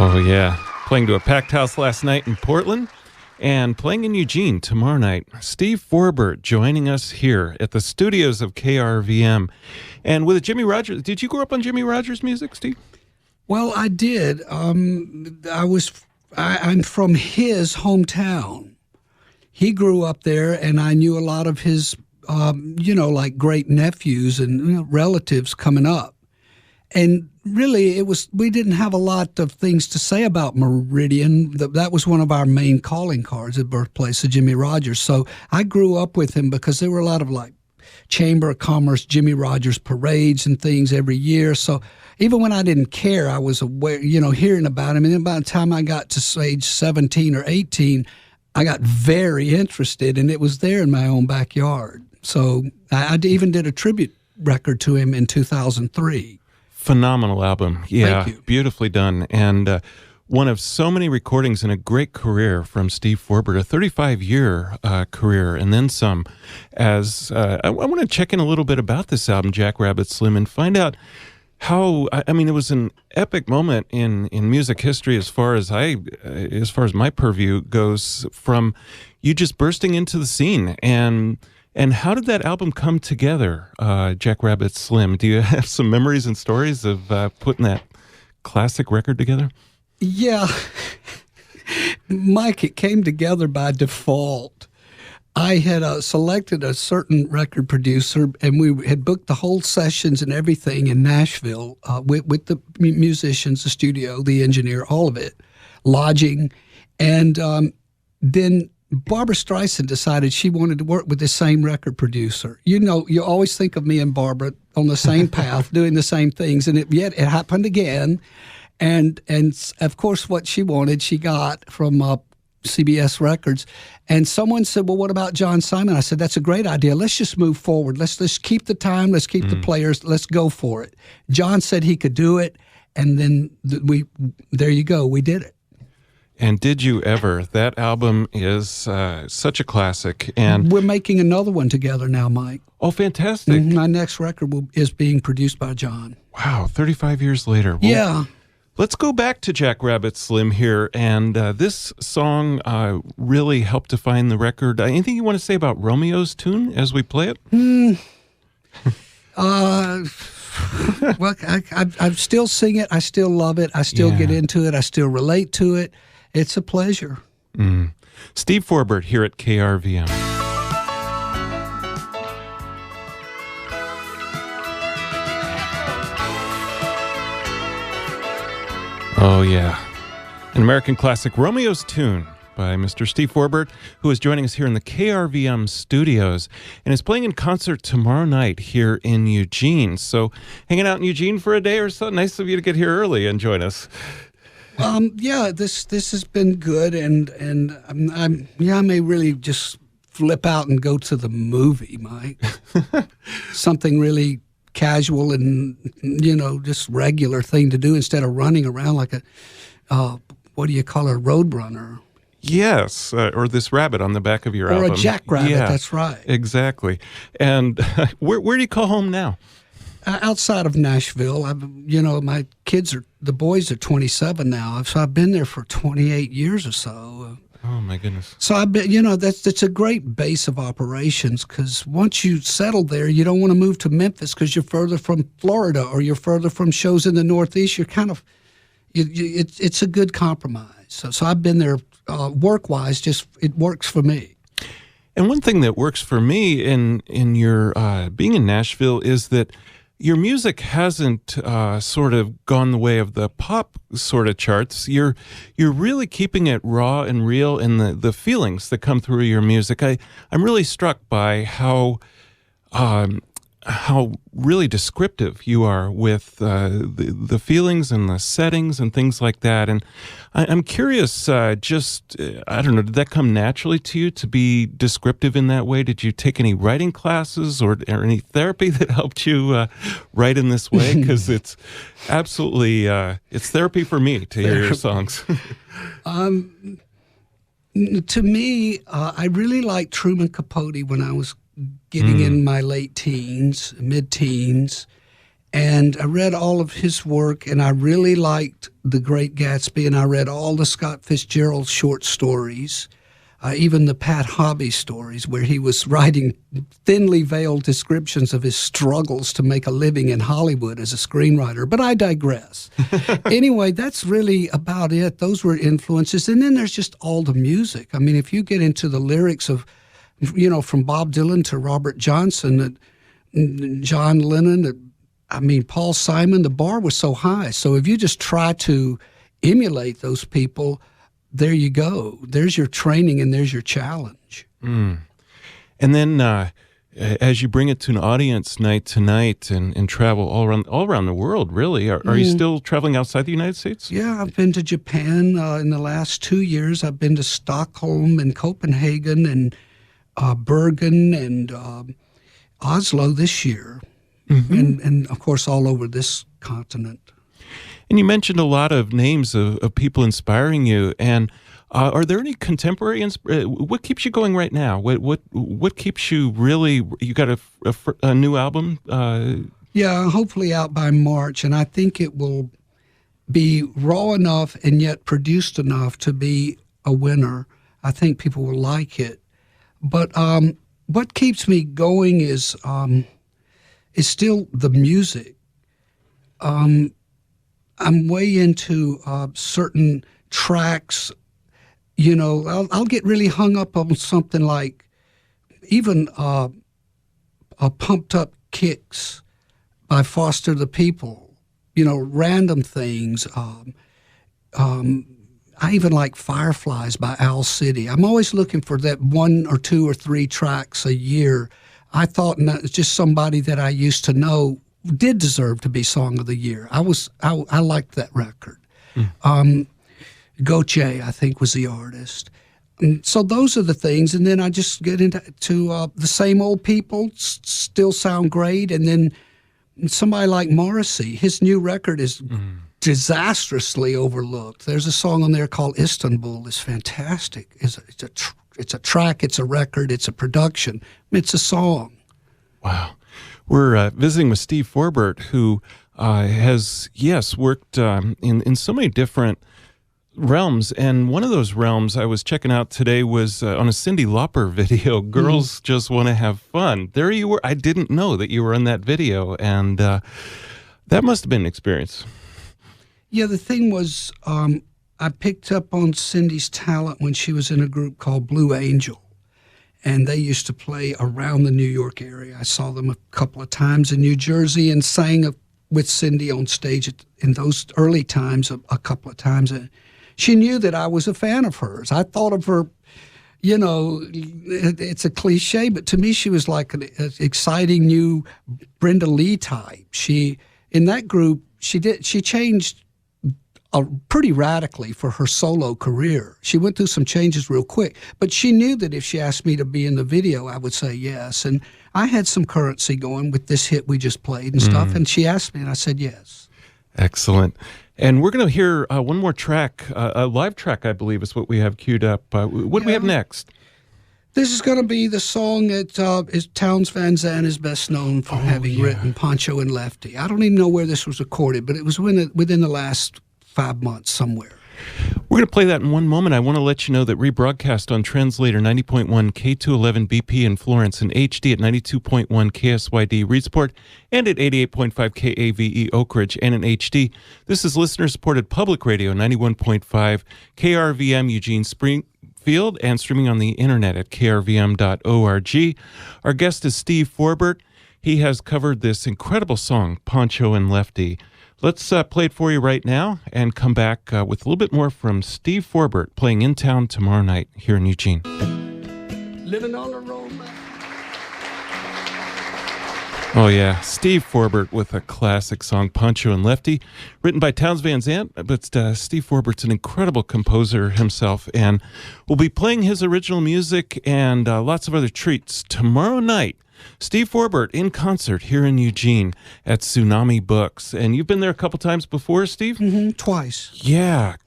Oh, yeah. Playing to a packed house last night in Portland and playing in Eugene tomorrow night. Steve Forbert joining us here at the studios of KRVM. And with Jimmy Rogers, did you grow up on Jimmy Rogers music, Steve? Well, I did. I'm from his hometown. He grew up there, and I knew a lot of his, like great nephews and relatives coming up. And really, we didn't have a lot of things to say about Meridian. That was one of our main calling cards, the birthplace of Jimmy Rogers. So I grew up with him because there were a lot of like Chamber of Commerce, Jimmy Rogers parades and things every year. So even when I didn't care, I was aware, hearing about him. And then by the time I got to age 17 or 18, I got very interested, and it was there in my own backyard. So I even did a tribute record to him in 2003. Phenomenal album. Yeah, Thank you. Beautifully done. And one of so many recordings and a great career from Steve Forbert, a 35-year career and then some. As I want to check in a little bit about this album, Jackrabbit Slim, and find out how, it was an epic moment in music history as far as my purview goes, from you just bursting into the scene. And how did that album come together, Jackrabbit Slim? Do you have some memories and stories of putting that classic record together? Yeah. Mike, it came together by default. I had selected a certain record producer, and we had booked the whole sessions and everything in Nashville with the musicians, the studio, the engineer, all of it, lodging. And then Barbra Streisand decided she wanted to work with the same record producer. You always think of me and Barbra on the same path, doing the same things, and yet it happened again. And of course, what she wanted, she got from CBS Records. And someone said, well, what about John Simon? I said, that's a great idea. Let's just move forward. Let's keep the time. Let's keep the players. Let's go for it. John said he could do it. And then there you go. We did it. And did you ever? That album is such a classic. And we're making another one together now, Mike. Oh, fantastic. My next record is being produced by John. Wow, 35 years later. Well, yeah. Let's go back to Jackrabbit Slim here. And this song really helped define the record. Anything you want to say about Romeo's tune as we play it? Well, I still sing it. I still love it. I still get into it. I still relate to it. It's a pleasure. Steve Forbert here at KRVM. Oh, yeah. An American classic, Romeo's Tune, by Mr. Steve Forbert, who is joining us here in the KRVM studios and is playing in concert tomorrow night here in Eugene. So hanging out in Eugene for a day or so. Nice of you to get here early and join us. This has been good, and I may really just flip out and go to the movie, Mike. Something really casual and just regular thing to do instead of running around like a what do you call it, a road runner? Yes, or this rabbit on the back of your album. Or a jackrabbit, that's right. Exactly. And where do you call home now? Outside of Nashville. My the boys are 27 now, so I've been there for 28 years or so. Oh, my goodness. So I've been, that's a great base of operations, because once you settle there, you don't want to move to Memphis because you're further from Florida or you're further from shows in the Northeast. You're kind of, it's a good compromise. So I've been there work-wise, just it works for me. And one thing that works for me in your being in Nashville is that your music hasn't sort of gone the way of the pop sort of charts. You're really keeping it raw and real in the feelings that come through your music. I'm really struck by how really descriptive you are with the feelings and the settings and things like that. And I'm curious, I don't know, did that come naturally to you to be descriptive in that way? Did you take any writing classes or any therapy that helped you write in this way? Because it's absolutely, it's therapy for me to hear your songs. To me, I really liked Truman Capote when I was getting in my late teens, mid-teens, And I read all of his work, and I really liked The Great Gatsby, and I read all the Scott Fitzgerald short stories, even the Pat Hobby stories, where he was writing thinly veiled descriptions of his struggles to make a living in Hollywood as a screenwriter. But I digress. Anyway, that's really about it. Those were influences. And then there's just all the music. I mean, if you get into the lyrics of, from Bob Dylan to Robert Johnson, John Lennon, Paul Simon, the bar was so high. So if you just try to emulate those people, there you go. There's your training and there's your challenge. Mm. And then as you bring it to an audience night to night and travel all around the world, really, are you still traveling outside the United States? Yeah, I've been to Japan in the last 2 years. I've been to Stockholm and Copenhagen and Bergen and Oslo this year. Mm-hmm. And of course, all over this continent. And you mentioned a lot of names of people inspiring you. And are there any contemporary? What keeps you going right now? What keeps you really? You got a new album? Yeah, hopefully out by March, and I think it will be raw enough and yet produced enough to be a winner. I think people will like it. But what keeps me going is still the music. I'm way into certain tracks. I'll get really hung up on something like even Pumped Up Kicks by Foster the People, random things. I even like Fireflies by Owl City. I'm always looking for that 1 or 2 or 3 tracks a year. I thought just somebody that I used to know did deserve to be Song of the Year. I liked that record. Gautier, I think, was the artist. And so those are the things. And then I just get into the same old people, still sound great. And then somebody like Morrissey, his new record is disastrously overlooked. There's a song on there called Istanbul. It's fantastic. It's a track, it's a record, it's a production. It's a song. Wow. We're visiting with Steve Forbert, who has, worked in so many different realms. And one of those realms I was checking out today was on a Cyndi Lauper video, Girls Just Want to Have Fun. There you were. I didn't know that you were in that video. And that must have been an experience. Yeah, the thing was, I picked up on Cyndi's talent when she was in a group called Blue Angel. And they used to play around the New York area. I saw them a couple of times in New Jersey and sang with Cyndi on stage in those early times a couple of times. And she knew that I was a fan of hers. I thought of her, it's a cliche, but to me she was like an exciting new Brenda Lee type. In that group, she changed pretty radically for her solo career. She went through some changes real quick, but she knew that if she asked me to be in the video, I would say yes. And I had some currency going with this hit we just played and stuff, and she asked me, and I said yes. Excellent. And we're going to hear one more track, a live track, I believe, is what we have queued up. What do we have next? This is going to be the song that Townes Van Zandt is best known for having written, Poncho and Lefty. I don't even know where this was recorded, but it was within the last 5 months somewhere. We're going to play that in one moment. I want to let you know that rebroadcast on Translator 90.1 K211 BP in Florence and HD at 92.1 KSYD Reedsport and at 88.5 KAVE Oak Ridge and in HD. This is listener-supported public radio 91.5 KRVM Eugene Springfield and streaming on the internet at krvm.org. Our guest is Steve Forbert. He has covered this incredible song, Poncho and Lefty. Let's play it for you right now and come back with a little bit more from Steve Forbert playing in town tomorrow night here in Eugene. Living on the road, man. Oh, yeah. Steve Forbert with a classic song, Poncho and Lefty, written by Townes Van Zandt. But Steve Forbert's an incredible composer himself, and we'll be playing his original music and lots of other treats tomorrow night. Steve Forbert in concert here in Eugene at Tsunami Books. And you've been there a couple times before, Steve? Twice. Yeah.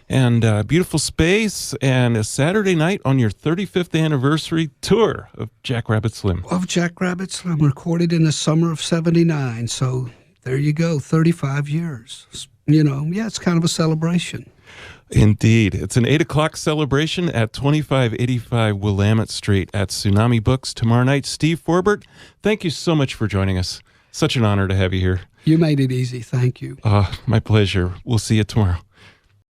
And beautiful space and a Saturday night on your 35th anniversary tour of Jack Rabbit Slim. Of Jack Rabbit Slim, recorded in the summer of '79. So there you go, 35 years. Yeah, it's kind of a celebration. Indeed. It's an 8 o'clock celebration at 2585 Willamette Street at Tsunami Books tomorrow night. Steve Forbert, thank you so much for joining us. Such an honor to have you here. You made it easy. Thank you. My pleasure. We'll see you tomorrow.